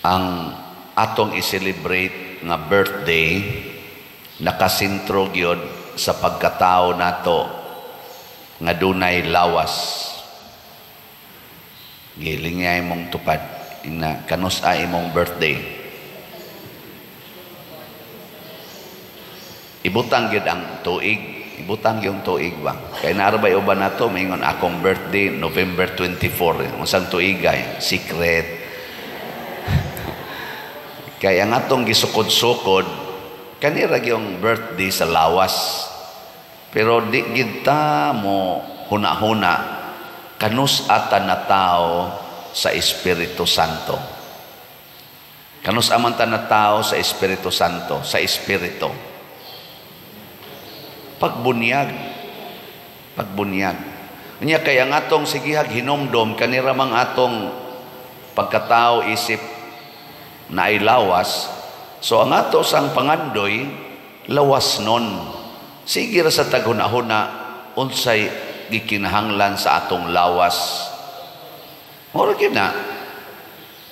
ang atong i-celebrate nga birthday nakasentro gyud sa pagkatao nato nga dunay lawas. Giling niya imong tupad na kanusa imong birthday. Ibutang gyud ang tuig, ibutang yung tuig ba? Kay naarbay uban nato maingon akong birthday November 24. Unsang tuigay? Secret. Kaya ang atong gisukod-sukod, kanira yung birthday sa lawas. Pero di kita mo huna-huna, kanus ata na tao sa Espiritu Santo. Kanus amanta na tao sa Espiritu Santo, sa Espiritu. Pagbunyag. Pagbunyag. Kanya kaya ang atong sigihag hinumdom, kanira mang atong pagkatao isip na ay lawas. So ang ato sang pangandoy lawas nun. Sige ra sa taghuna-huna unsay gikinahanglan sa atong lawas. Mura gyud na.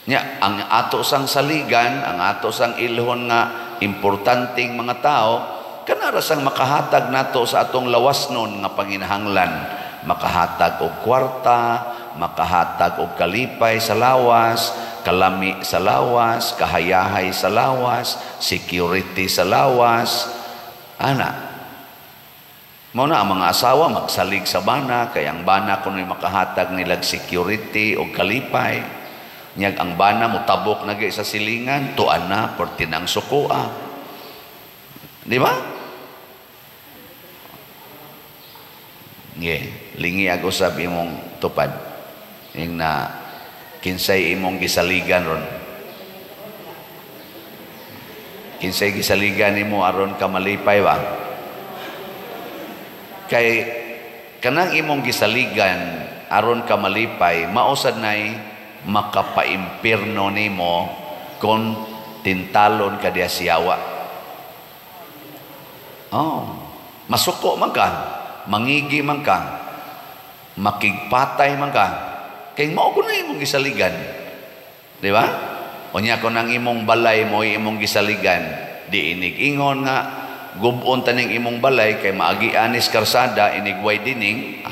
Nya ang ato sang saligan, ang ato sang ilhon nga importanteng mga tao, kanara sang makahatag nato sa atong lawas nun nga panginahanglan. Makahatag og kwarta, makahatag og kalipay sa lawas, kalami sa lawas, kahayahay sa lawas, security sa lawas. Ana. Mao na ang mga asawa magsalig sa bana, kay ang bana kuno'y makahatag nilag security o kalipay. Nyag ang bana mutabok na sa silingan, tuan na portinang sukua. Di ba? Lingi ako sabi mong tupad. Yung na kinsay imong gisaligan ron. Kinsay gisaligan nimo aron ka malipay ba? Kay kanang imong gisaligan aron ka malipay, mausad nay makapaimpirno nimo kung tintalon ka diya siyawa. Masuko man ka, mangigi man ka, makigpatay man ka, kay mao ko na imong gisaligan. Di ba? Unya ko nang imong balay mo imong gisaligan, di inig-ingon nga gubon taning imong balay kay maagi anis karsada inigway dining,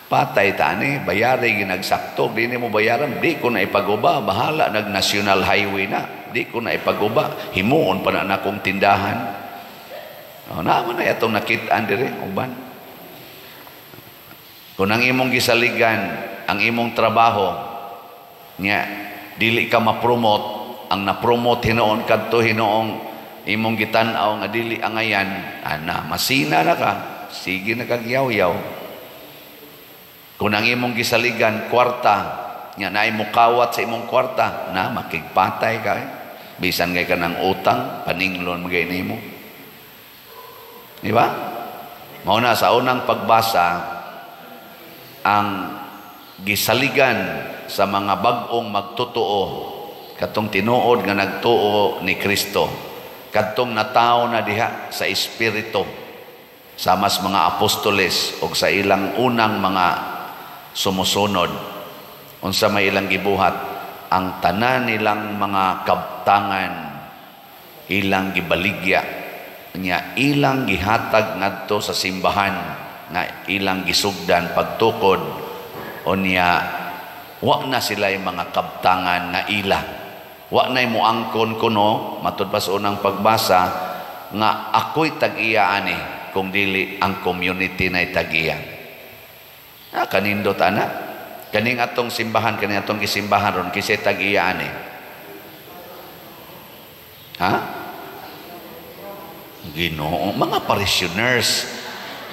patay tani, bayari ginagsakto, di mo bayaran, di ko na ipaguba, bahala nag national highway na, di ko na ipaguba, himuon pa na akong tindahan. Naman na itong nakitaan dire uban. Kung ang imong gisaligan, ang imong trabaho nya dili ka ma-promote, ang na-promote hinoon kadto hinoong imong gitan-aw nga dili angayan, ana masina na ka, sige na kagyaw-yaw. Kung ang imong gisaligan kwarta nya naay mukawat sa imong kwarta, na makigpatay ka, bisan kay kanang utang paninglon magay nimo. Di ba? Mao na sa unang pagbasa ang gisaligan sa mga bag-ong magtotoo katong tinuod nga nagtuo ni Kristo, kadtong natawo na diha sa Espiritu sa mas mga apostoles o sa ilang unang mga sumusunod, unsa may ilang gibuhat, ang tanan nilang mga kabtangan ilang gibaligya nya ilang gihatag ngadto sa simbahan nga ilang gisugdan pagtukod, o niya wa na sila yung mga kabtangan nga ila, wa na muangkon kuno matud pa sa unang pagbasa nga ako'y tag-iya ani kung dili ang community na'y tag-iya. Kanindot ana kaning atong simbahan, kaning atong gisimbahan ron kisay tag-iya ani. Ginoo, mga parishioners.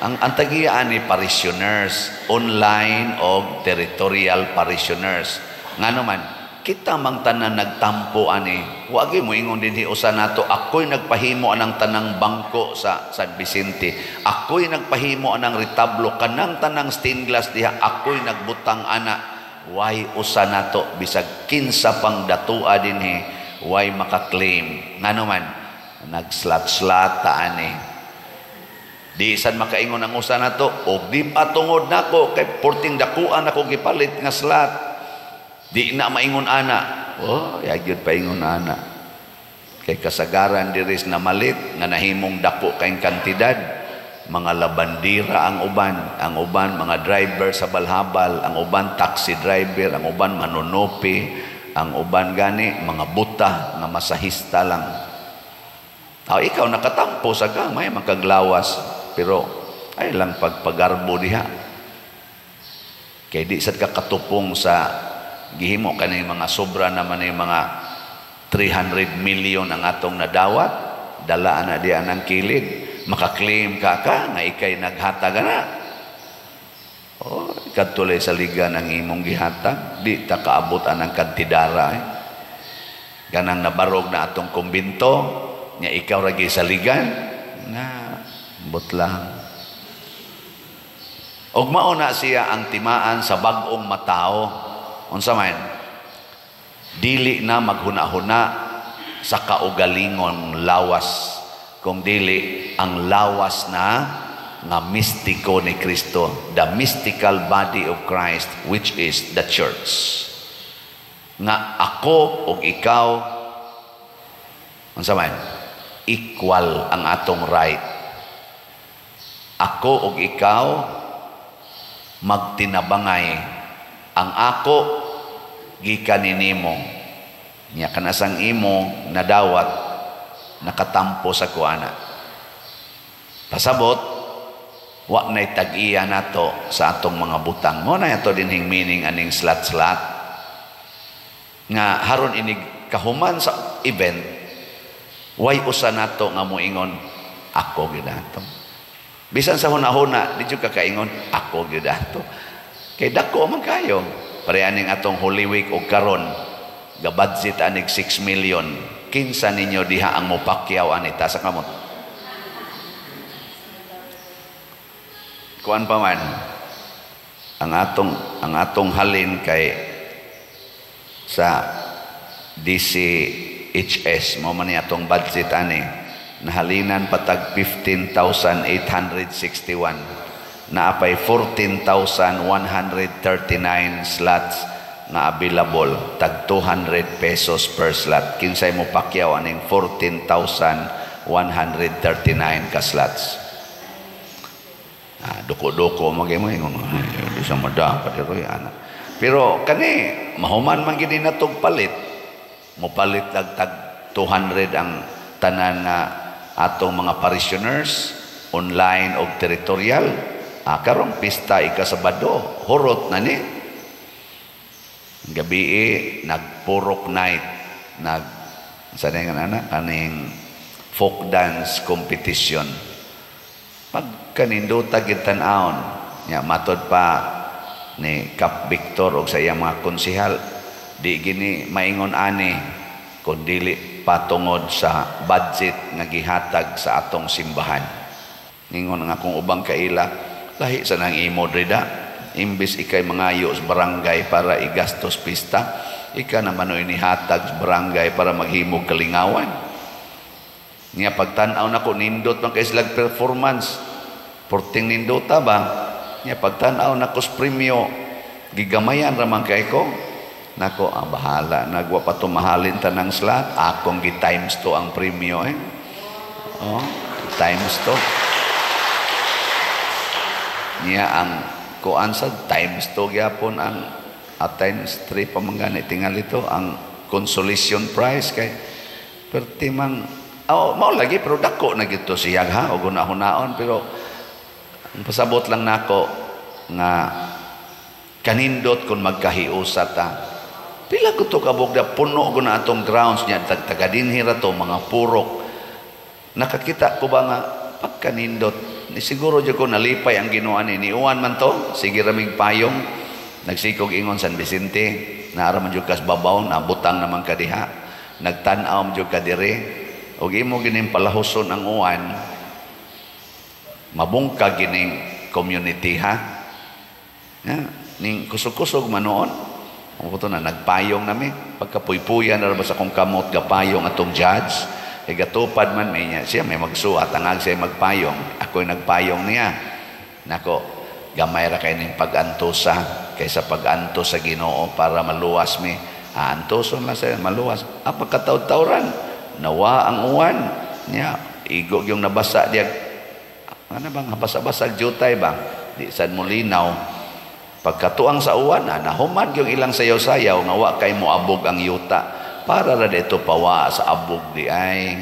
Ang tag-iya ni parishioners, online o territorial parishioners. Nga naman, kita mang tanan nagtampo ani. Wagi mo ingon dinhi usa nato, ako'y nagpahimo anang tanang bangko sa San Vicente. Ako'y nagpahimo anang retablo, kanang tanang stained glass diha, ako'y nagbutang ana. Why usa nato bisag kinsa pang datua dinhi, why makaklaim. Nga naman, nagslat-slat ani. Di san makaingon ang usa nato, og di patungod nako kay porting dakuan ako gipalit nga slat. Di na maingon ana, Oh, yagyod paingon ana. Kay kasagaran diris na malit nga nahimong dako kayong kantidad, mga labandira ang uban mga driver sa balhabal, ang uban taxi driver, ang uban manunopi, ang uban gani mga buta nga masahista lang. Ikaw nakatampo sa kamay makaglawas, pero ay lang pagpagarbo diha. Kay di sad ka katupong sa gihimo kanay mga sobra naman yung mga 300 million ang atong nadawat, dala na diyan ang kilid, makaklaim ka nga ikay naghatag na. Oh, katuloy sa liga ng imong gihatag, di ta kaabot ang kantidara. Ganang nabarog na atong kumbinto, nya ikaw ragi sa ligan, na butlang. Og mauna siya ang timaan sa bag-ong matao. Unsa man? Dili na maghuna-huna sa kaugalingon lawas, kung dili ang lawas na nga mistiko ni Kristo, the mystical body of Christ, which is the church. Nga ako o ikaw, unsa man, equal ang atong right. Ako o ikaw magtinabangay, ang ako gikan ninimo, nya kanasang imo nadawat nakatampo sa kuana. Pasabot wa nay tag-iya nato sa atong mga butang. Mo na ato dinhing meaning aning slat-slat nga haron inig kahuman sa event, way usa nato nga moingon ako gyud ato. Bisan sa huna-huna di jud ka kaingon ako gyud ato. Kay dako man kayo. Pare aning atong Holy Week og karon ga budget aning 6 million. Kinsa ninyo diha ang mopakyaw anita sa kamot? Kuan pa man ang atong halin kay sa DCHS mo man ni atong budget ani nahalinan patag 15,861 na apay 14,139 slots na available, tag 200 pesos per slot. Kinsay mo pakyaw aning 14,139 ka slots. Duko-duko magay mo di sa madapat ito ana. Pero kani mahuman man gid natog palit, mo palit tag 200 ang tanan nga atong mga parishioners online o territorial. Karong pista ikasabado hurot na ni gabi nagpurok night, sanay nga na kaning folk dance competition. Pag kanindota gid tan-aon nya matod pa ni Kap Victor og sa iyang mga konsehal, di gini maingon ani kun dili patungod sa budget nga gihatag sa atong simbahan. Ningon nga kung ubang kaila, lahi sa nang imo drida, imbis ikay mangayo sa barangay para igastos pista, ika naman o inihatag sa barangay para maghimog kalingawan. Niya pagtanaw na ko, nindot man kay silag performance, porting nindota ba? Niya pagtanaw na ko sa premyo, gigamayan raman kay ko, nako, bahala, nagwa pa tumahalin tanang slot, akong gi-times to ang premyo times to. Niya ang kuan sa times to gyapon ang times 3 pamanggani tingal ito ang consolation prize kay perti man mao lagi pero dako na gito siya ha og hunaon pero ang pasabot lang nako nga kanindot kun magkahiusa ta. Pila ko to kabog na puno ko na atong grounds niya, tagadinhi ra to, mga purok. Nakakita ko ba nga, pagkanindot, siguro dyan ko nalipay ang ginawa ni Uwan man to, sige raming payong, nagsikog ingon San Vicente, naaraman dyan kas babaw, nabutang naman ka diha, nagtanaw dyan ka dire, o imo gining palahuson ang Uwan, mabungka gining community ha, ning kusog-kusog manoon, ang puto na nagpayong nami pagkapuypuyan na ba sa kong kamot gapayong atong judge gatupad man may niya siya may magsuat angag siya magpayong ako'y nagpayong niya nako gamay ra kay ning pag-antusa kaysa pag-antos sa Ginoo para maluwas mi Antoson lang sa maluwas. Apa kataw-tawran? Nawa ang uwan. Nya, igo yung nabasa diya. Ano bang basa-basag jutay bang? Di sad mo linaw. Pagkatuang sa uwan, nahumad yung ilang sayaw-sayaw, nga wa kay mo abog ang yuta. Para ra dito pawa sa abog di ay.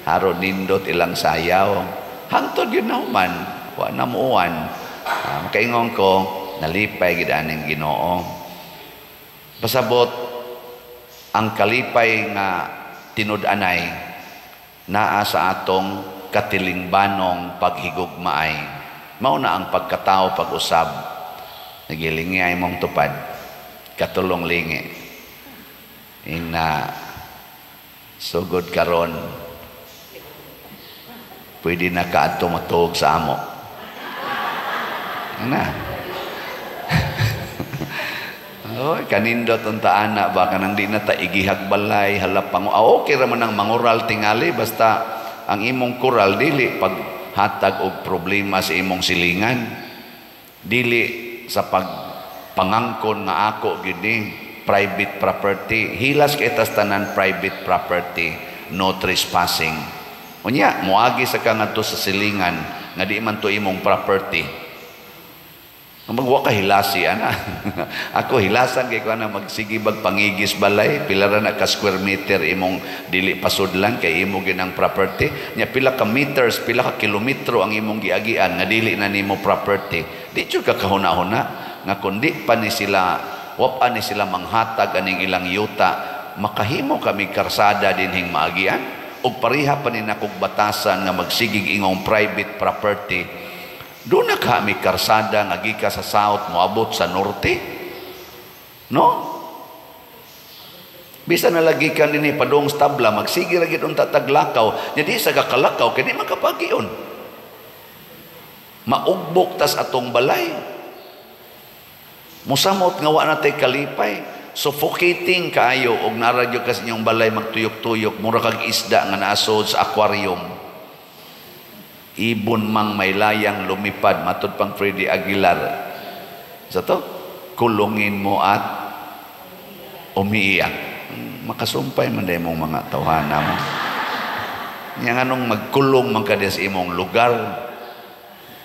Haro nindot ilang sayaw. Hangtod yun nahuman. Wa na mo uwan. Makaingon ko, nalipay gid aning Ginoo. Pasabot ang kalipay nga tinud-anay naa sa atong katilingbanong paghigugmaay. Mao na ang pagkatao pag-usab. Nagilingi ay mong tupad. Katulong lingi. Ina sugod karon. Pwede na ka tumatuog sa amo. Na. Oy, kanindot unta ana ba kanang di na ta igihag balay halapang. Okay ra man ang mangural tingali basta ang imong kural dili pag hatag og problema sa imong silingan. Dili sa pagpangangkon nga ako gini private property. Hilas kay tas tanan private property, no trespassing. Unya moagi sa kangadto sa silingan nga di man to imong property. Magwa ka hilasi ana. Ako hilasan kay ko na magsigibag pangigis balay pila ra na ka square meter imong dili pasudlan kay imo ginang property nya pila ka meters pila ka kilometro ang imong giagian nga dili na nimo property. Di jud ka kahuna-huna nga kundi pa ni sila wa ni sila manghatag aning ilang yuta makahimo kami karsada dinhing maagian ug pareha pa ni nakog batasan nga magsigig ingong private property. Doon na kami karsada nga gika sa south moabot sa norte. No? Bisa na lagi ka din padong stabla magsige ra gid unta taglakaw. Nya di sa kakalakaw kay di makapagion. Maugbok tas atong balay. Musamot nga wa natay kalipay. Suffocating kaayo og naradyo kas inyong balay magtuyok-tuyok mura kag isda nga naasod sa aquarium. Ibon mang may layang lumipad matud pang Freddy Aguilar sa to kulungin mo at umiiyak makasumpay man day mong mga tawhana mo nya nganong magkulong man kada sa imong lugar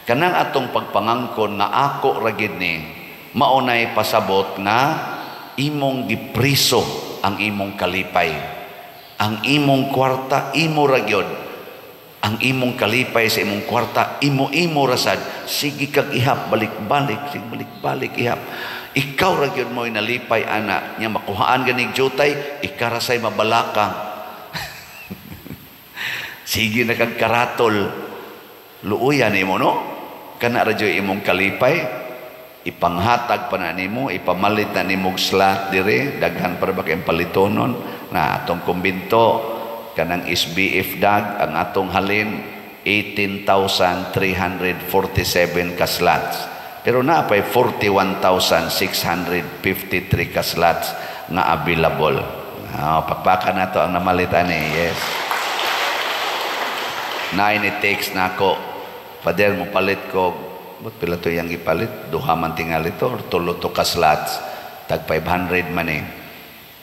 kanang atong pagpangangkon nga ako ra gid ni maunay pasabot nga imong gipriso ang imong kalipay ang imong kwarta imo ra gyud. Ang imong kalipay sa imong kwarta, imo rasad, sige kag ihap, balik-balik, sige balik-balik, ihap. Ikaw ra gyud mo nalipay ana, nya makuhaan ganig jutay, ikarasay mabalaka. Sige na kag karatol, luuyan nimo no? Kana ra gyud imong kalipay, ipanghatag pa na nimo, ipamalit na nimo slot dire, daghan para ba kay palitonon na atong kumbinto. Kanang SBF dag ang atong halin 18,347 ka slots. Pero napay 41,653 ka slots nga available. Pakpakan na to ang namalitan ni yes. 9 takes na ako. Pader mo palit ko. Ba't pila to yung ipalit? Duha man tingali to or tulo to ka slots. Tag 500 man eh.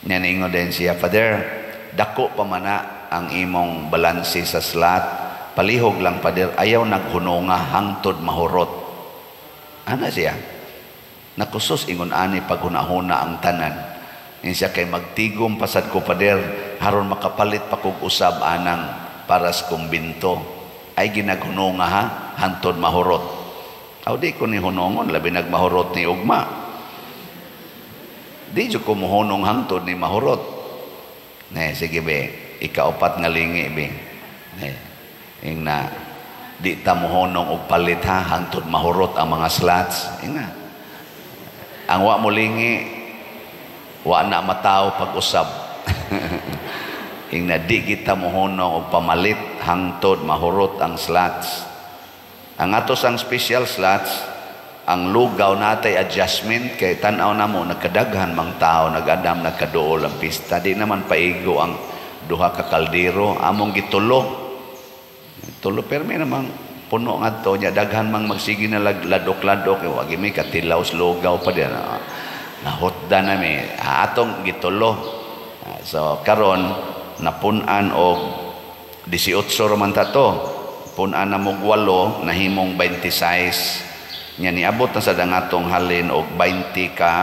Nyaningo din siya. Pader, dako pa mana ang imong balansi sa slot palihog lang pader ayaw naghunonga hangtod mahurot ana siya nakusos ingon ani paghunahuna ang tanan siya kay magtigom pasad ko pader haron makapalit pa kog usab anang para sa kumbinto ay ginaghunonga ha hangtod mahurot aw di ko ni hunongon labi nagmahurot ni ugma di jud ko mohunong hangtod ni mahurot sige be ikaupat nga lingi bi na di ta mohonong og palit ha hangtod mahurot ang mga slots nga ang wa mo lingi wa na mataw pag-usab na di kita mohonong og pamalit hangtod mahurot ang slots ang atos ang special slots ang lugaw natay adjustment kay tan-aw namo nagkadaghan mang tao nagadam nagkaduol ang pista di naman paigo ang duha ka kaldero among gitulo pero may namang puno nga to nya daghan mang magsigi na ladok-ladok wagi may katilaw lugaw pa diyan nahutda nami atong gitulo. So karon napunan og 18 raman tato, punan na mo 8 nahimong 26 nya niabot na sa dangatong halin og 20 ka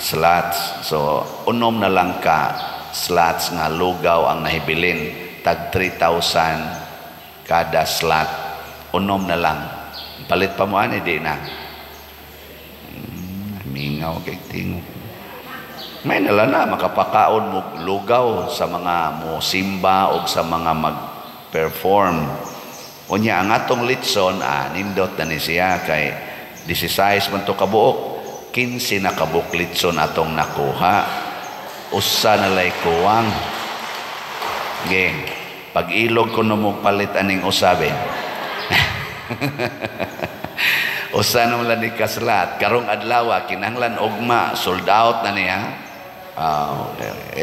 slots. So unom na lang ka slots nga lugaw ang nahibilin, tag 3,000 kada slot, unom na lang. Palit pa mo ani di na mingaw kay tingog. May nala na makapakaon mo lugaw sa mga mo simba o sa mga mag-perform. Unya ang atong litson, nindot na ni siya kay 16 man to kabuok, 15 na kabuok litson atong nakuha. Usa na lay kuwang. Okay. Pag ilog ko mo palit aning usabe. Usa na mula ni kaslat. Karong adlaw, kinahanglan ugma, sold out na niya.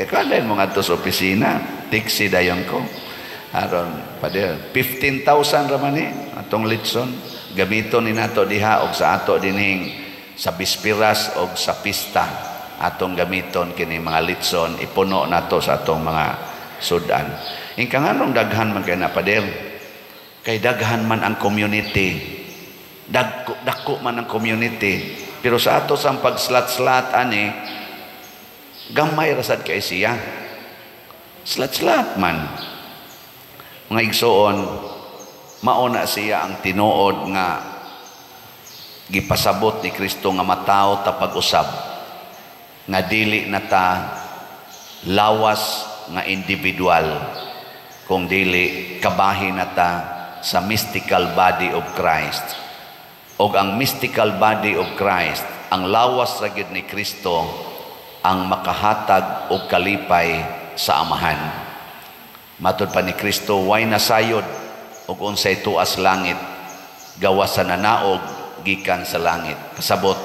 Kalain mo nga to sa opisina, tiksi dayon ko. Aron, 15,000 raman ni, atong litson. Gamito ni nato diha, og sa ato dining sa bispiras og sa pista. Atong gamiton kini mga litson, ipuno nato sa atong mga sudan. Ingkang anong daghan man kay napader? Kay daghan man ang community. Dako man ang community. Pero sa ato sang pagslat-slat ani, gamay rasad kay siya. Slat-slat man. Mga igsoon, mauna siya ang tinuod nga gipasabot ni Kristo nga mataw ta pag-usab. Nga dili na ta lawas nga individual, kung dili kabahin na ta sa mystical body of Christ. Og ang mystical body of Christ, ang lawas ra gyud ni Kristo ang makahatag og kalipay sa amahan. Matud pa ni Kristo, way nasayod og unsay tuas langit gawas sa nanaog gikan sa langit. Kasabot,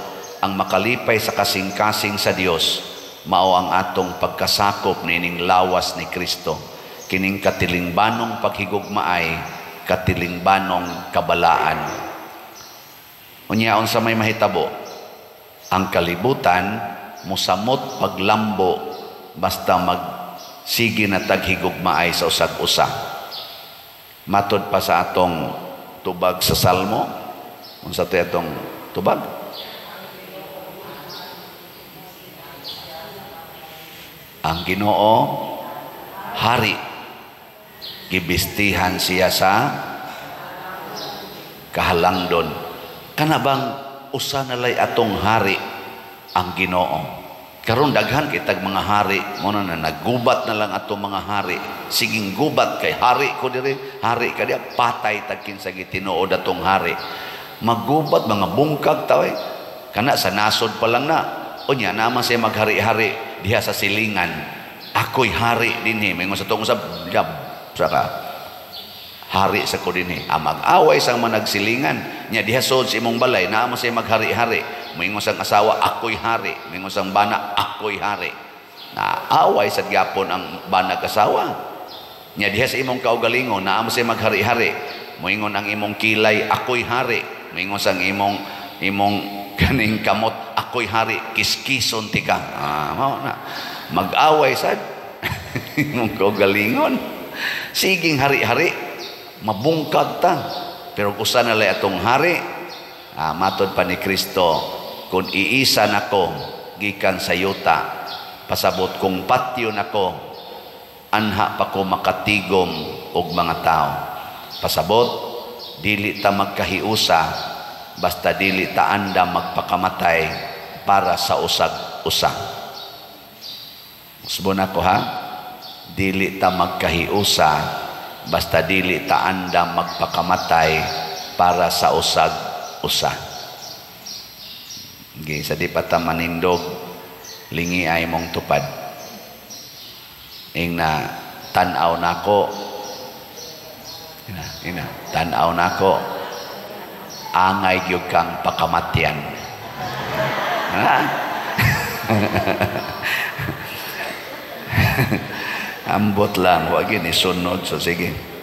ang makalipay sa kasing-kasing sa Dios mao ang atong pagkasakop nining lawas ni Kristo. Kining katilingbanong paghigugmaay, katilingbanong kabalaan. Unyaon sa may mahitabo, ang kalibutan musamot paglambo basta magsige na taghigugmaay sa usag-usa. Matod pa sa atong tubag sa Salmo, unsa tay atong tubag? Ang Ginoo hari, gibistihan siya sa kahalangdon. Kana bang usa na lay atong hari ang Ginoo? Karon daghan kitag mga hari, mo na naggubat na lang atong mga hari. Siging gubat kay hari ko diri, hari ka diya, patay tagkin sa gitinuod atong hari. Maggubat mga bungkag taw kana sa nasod pa lang na. Unya naman siya maghari-hari diha sa silingan. Ako'y hari dinhi, mingon sa tong usab, saka hari sa ko dinhi. Mag-away sang managsilingan nya diha sod sa imong balay, naman siya maghari-hari. Mingon sang asawa, ako'y hari. Mingon sang bana, ako'y hari. Naaway sa gyapon ang banag asawa. Nya diha sa imong kaugalingon, naamo siya maghari-hari. Mingon ang imong kilay, ako'y hari. Mingon sang imong kaning kamot, ako'y hari. Kiskison ti ka. Mao na. Mag-away sad. Imong kaugalingon. Siging hari-hari, mabungkag ta. Pero usa na lay atong hari. Matod pa ni Kristo, kung iisa nako gikan sa yuta, pasabot kung patyo nako, anha pa ko makatigom og mga tao. Pasabot, dili ta magkahiusa, basta dili ta anda magpakamatay para sa usag-usa. Musbo na ko ha, dili ta magkahiusa, basta dili ta anda magpakamatay para sa usag-usa. Okay, sa di pa ta manindog, lingi ay mong tupad. Ing na tanaw nako, tanaw nako, angay gyud kang pakamatyan. Ambot lang, wag gini sunod. So sige.